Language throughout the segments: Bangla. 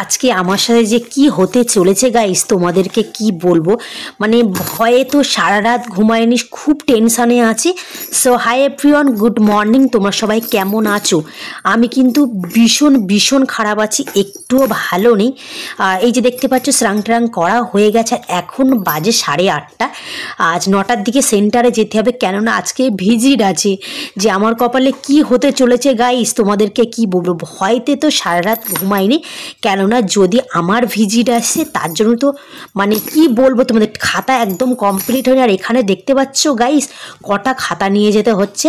আজকে আমার সাথে যে কি হতে চলেছে গাইস তোমাদেরকে কি বলবো। মানে ভয়ে তো সারা রাত ঘুমায়নি, খুব টেনশানে আছি। So hi everyone, good morning. তোমরা সবাই কেমন আছো? আমি কিন্তু ভীষণ ভীষণ খারাপ আছি, একটুও ভালো নেই। এই যে দেখতে পাচ্ছ স্নান টান করা হয়ে গেছে, এখন বাজে 8:30। আজ 9টার দিকে সেন্টারে যেতে হবে, কেননা আজকে ভিজিট আছে। যে আমার কপালে কি হতে চলেছে গাইস তোমাদেরকে কি বলবো। ভয়তে তো সারা রাত ঘুমাইনি, কেননা যদি আমার ভিজিট আসে তার জন্য তো মানে কি বলবো তোমাদের, খাতা একদম কমপ্লিট হয়নি। আর এখানে দেখতে পাচ্ছ গাইস কটা খাতা নিয়ে যেতে হচ্ছে।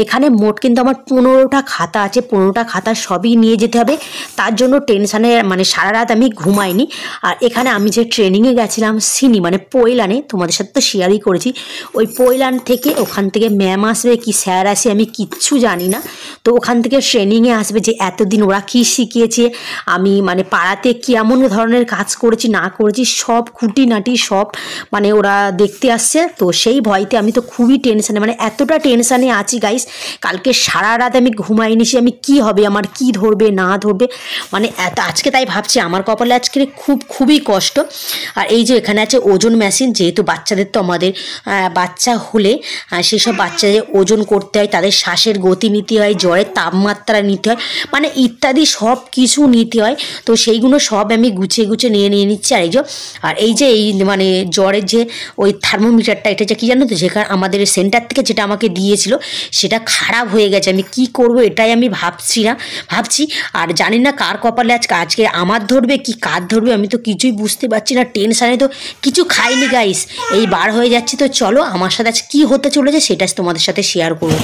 এখানে মোট কিন্তু আমার 15টা খাতা আছে, 15টা খাতা সবই নিয়ে যেতে হবে। তার জন্য টেনশানে মানে সারা রাত আমি ঘুমাইনি। আর এখানে আমি যে ট্রেনিংয়ে গেছিলাম সিনি মানে পৈলানে, তোমাদের সাথে তো শেয়ারই করেছি। ওই পৈলান থেকে ওখান থেকে ম্যাম আসবে কি স্যার আসে আমি কিচ্ছু জানি না। তো ওখান থেকে ট্রেনিংয়ে আসবে যে এতদিন ওরা কী শিখিয়েছে, আমি মানে পাড়াতে কেমন ধরনের কাজ করেছি না করেছি সব খুঁটিনাটি সব মানে ওরা দেখতে আসছে। তো সেই ভয়তে আমি তো খুবই টেনশানে, মানে এতটা টেনশানে আছি গাইস। কালকে সারা রাত আমি ঘুমাইনি, সে আমি কি হবে, আমার কি ধরবে না ধরবে, মানে আজকে তাই ভাবছি আমার কপালে আজকে খুবই কষ্ট। আর এই যে এখানে আছে ওজন মেশিন, যেহেতু বাচ্চাদের তো আমাদের বাচ্চা হলে সেসব বাচ্চাদের ওজন করতে হয়, তাদের শ্বাসের গতি নিতে হয়, জ্বরের তাপমাত্রা নিতে হয়, মানে ইত্যাদি সব কিছু নিতে হয়। তো সেইগুলো সব আমি গুছিয়ে নিয়ে নিচ্ছি। আর এই যে এই মানে জ্বরের যে ওই থার্মোমিটারটা, এটা যে কী জানো তো, যেখানে আমাদের সেন্টার থেকে যেটা আমাকে দিয়েছিল সেটা খারাপ হয়ে গেছে। আমি কি করব এটাই আমি ভাবছি। আর জানি না কার কপালে আজকে আমার ধরবে কি কার ধরবে, আমি তো কিছুই বুঝতে পারছি না। টেনশানে তো কিছু খাইনি গাইস, এই বার হয়ে যাচ্ছি। তো চলো আমার সাথে আজ কী হতে চলেছে সেটা তোমাদের সাথে শেয়ার করবো।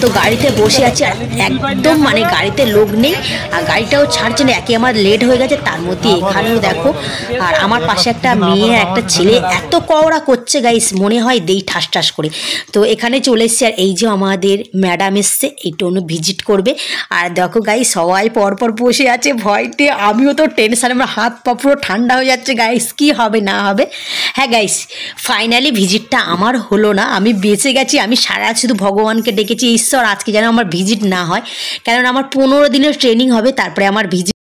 তো গাড়িতে বসে আছি আর একদম মানে গাড়িতে লোক নেই, আর গাড়িটাও ছাড়ছে না, একে আমার লেট হয়ে গেছে। তার মধ্যে এখানেও দেখো, আর আমার পাশে একটা মেয়ে একটা ছেলে এত কওড়া করছে গাইস, মনে হয় দেই ঠাস করে। তো এখানে চলে এসছে, আর এই যে আমাদের ম্যাডাম এসছে, এইটা উনি ভিজিট করবে। আর দেখো গাইস সবাই পরপর বসে আছে ভয়তে, আমিও তো টেনশানে, আমার হাত পা পুরো ঠান্ডা হয়ে যাচ্ছে গাইস, কি হবে না হবে। হ্যাঁ গাইস, ফাইনালি ভিজিটটা আমার হলো না, আমি বেঁচে গেছি। আমি সারা শুধু ভগবানকে ডেকেছি, ঈশ্বর আজকে যেন আমার ভিজিট না হয়, কারণ আমার 15 দিনের ট্রেনিং হবে, তারপরে আমার ভিজিট।